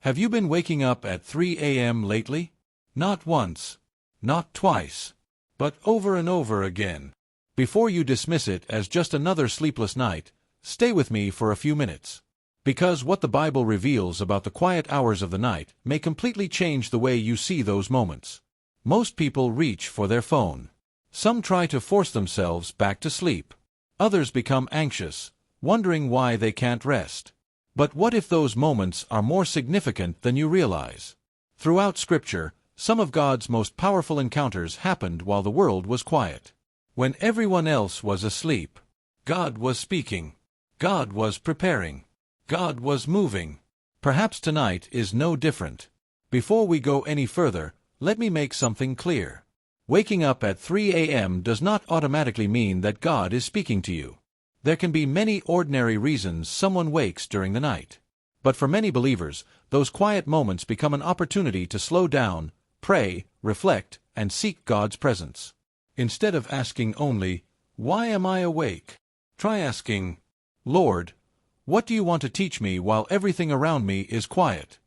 Have you been waking up at 3 a.m. lately? Not once, not twice, but over and over again. Before you dismiss it as just another sleepless night, stay with me for a few minutes. Because what the Bible reveals about the quiet hours of the night may completely change the way you see those moments. Most people reach for their phone. Some try to force themselves back to sleep. Others become anxious, wondering why they can't rest. But what if those moments are more significant than you realize? Throughout Scripture, some of God's most powerful encounters happened while the world was quiet. When everyone else was asleep, God was speaking. God was preparing. God was moving. Perhaps tonight is no different. Before we go any further, let me make something clear. Waking up at 3 a.m. does not automatically mean that God is speaking to you. There can be many ordinary reasons someone wakes during the night. But for many believers, those quiet moments become an opportunity to slow down, pray, reflect, and seek God's presence. Instead of asking only, "Why am I awake?" try asking, "Lord, what do you want to teach me while everything around me is quiet?"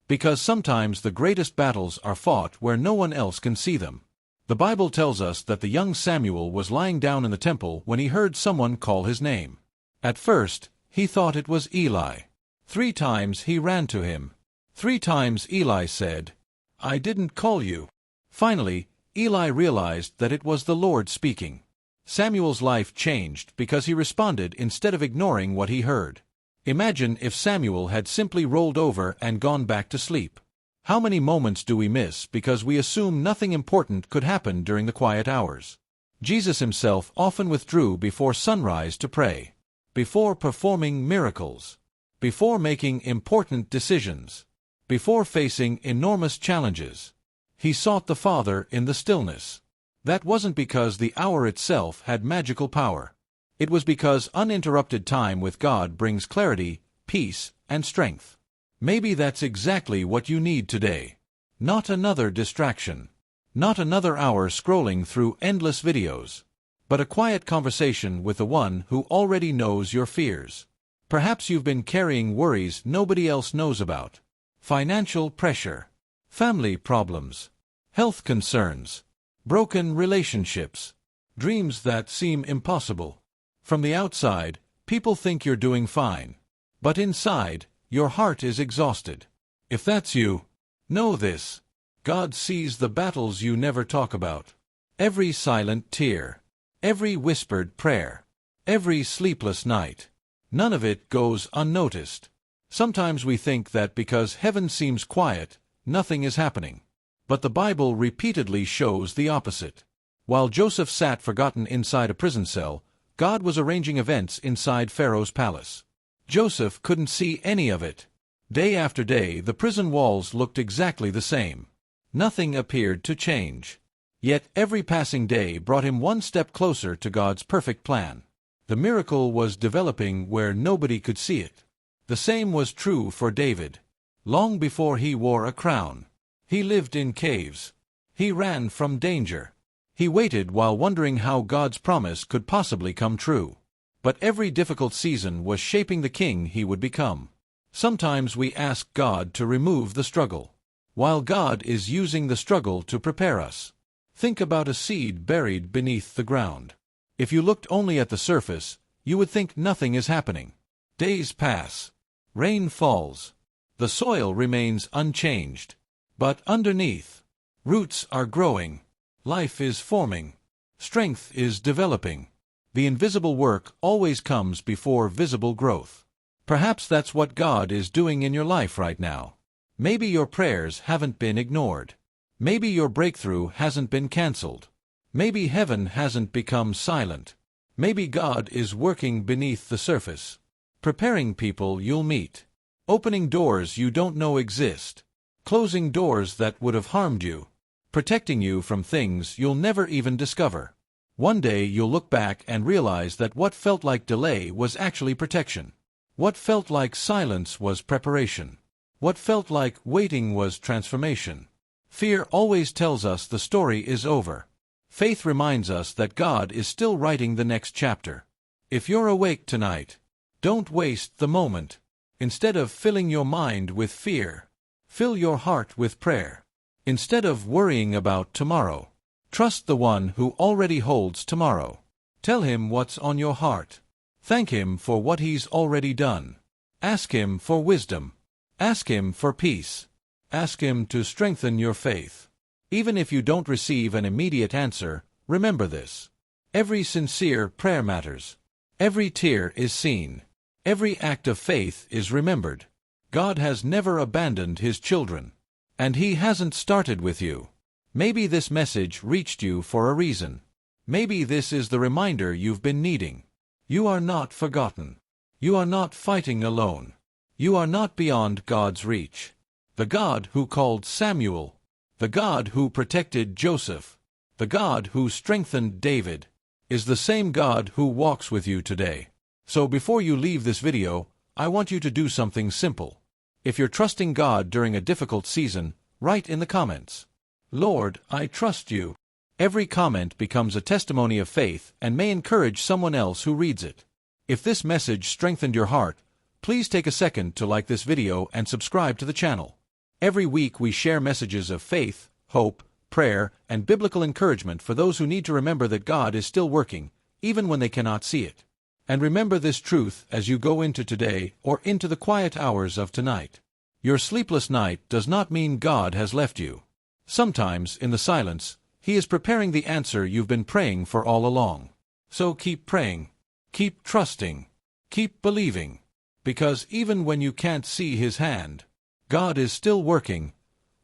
Because sometimes the greatest battles are fought where no one else can see them. The Bible tells us that the young Samuel was lying down in the temple when he heard someone call his name. At first, he thought it was Eli. 3 times he ran to him. 3 times Eli said, "I didn't call you." Finally, Eli realized that it was the Lord speaking. Samuel's life changed because he responded instead of ignoring what he heard. Imagine if Samuel had simply rolled over and gone back to sleep. How many moments do we miss because we assume nothing important could happen during the quiet hours? Jesus himself often withdrew before sunrise to pray, before performing miracles, before making important decisions, before facing enormous challenges. He sought the Father in the stillness. That wasn't because the hour itself had magical power. It was because uninterrupted time with God brings clarity, peace, and strength. Maybe that's exactly what you need today. Not another distraction. Not another hour scrolling through endless videos. But a quiet conversation with the one who already knows your fears. Perhaps you've been carrying worries nobody else knows about. Financial pressure. Family problems. Health concerns. Broken relationships. Dreams that seem impossible. From the outside, people think you're doing fine. But inside, your heart is exhausted. If that's you, know this. God sees the battles you never talk about. Every silent tear. Every whispered prayer. Every sleepless night. None of it goes unnoticed. Sometimes we think that because heaven seems quiet, nothing is happening. But the Bible repeatedly shows the opposite. While Joseph sat forgotten inside a prison cell, God was arranging events inside Pharaoh's palace. Joseph couldn't see any of it. Day after day, the prison walls looked exactly the same. Nothing appeared to change. Yet every passing day brought him one step closer to God's perfect plan. The miracle was developing where nobody could see it. The same was true for David. Long before he wore a crown, he lived in caves. He ran from danger. He waited while wondering how God's promise could possibly come true. But every difficult season was shaping the king he would become. Sometimes we ask God to remove the struggle, while God is using the struggle to prepare us. Think about a seed buried beneath the ground. If you looked only at the surface, you would think nothing is happening. Days pass. Rain falls. The soil remains unchanged. But underneath, roots are growing. Life is forming. Strength is developing. The invisible work always comes before visible growth. Perhaps that's what God is doing in your life right now. Maybe your prayers haven't been ignored. Maybe your breakthrough hasn't been canceled. Maybe heaven hasn't become silent. Maybe God is working beneath the surface, preparing people you'll meet, opening doors you don't know exist, closing doors that would have harmed you, protecting you from things you'll never even discover. One day you'll look back and realize that what felt like delay was actually protection. What felt like silence was preparation. What felt like waiting was transformation. Fear always tells us the story is over. Faith reminds us that God is still writing the next chapter. If you're awake tonight, don't waste the moment. Instead of filling your mind with fear, Fill your heart with prayer. Instead of worrying about tomorrow, trust the one who already holds tomorrow. Tell him what's on your heart. Thank him for what he's already done. Ask him for wisdom. Ask him for peace. Ask him to strengthen your faith. Even if you don't receive an immediate answer, remember this. Every sincere prayer matters. Every tear is seen. Every act of faith is remembered. God has never abandoned his children. And he hasn't started with you. Maybe this message reached you for a reason. Maybe this is the reminder you've been needing. You are not forgotten. You are not fighting alone. You are not beyond God's reach. The God who called Samuel, the God who protected Joseph, the God who strengthened David, is the same God who walks with you today. So before you leave this video, I want you to do something simple. If you're trusting God during a difficult season, write in the comments, "Lord, I trust you." Every comment becomes a testimony of faith and may encourage someone else who reads it. If this message strengthened your heart, please take a second to like this video and subscribe to the channel. Every week we share messages of faith, hope, prayer, and biblical encouragement for those who need to remember that God is still working, even when they cannot see it. And remember this truth as you go into today or into the quiet hours of tonight. Your sleepless night does not mean God has left you. Sometimes, in the silence, he is preparing the answer you've been praying for all along. So keep praying, keep trusting, keep believing, because even when you can't see his hand, God is still working.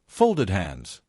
Folded hands.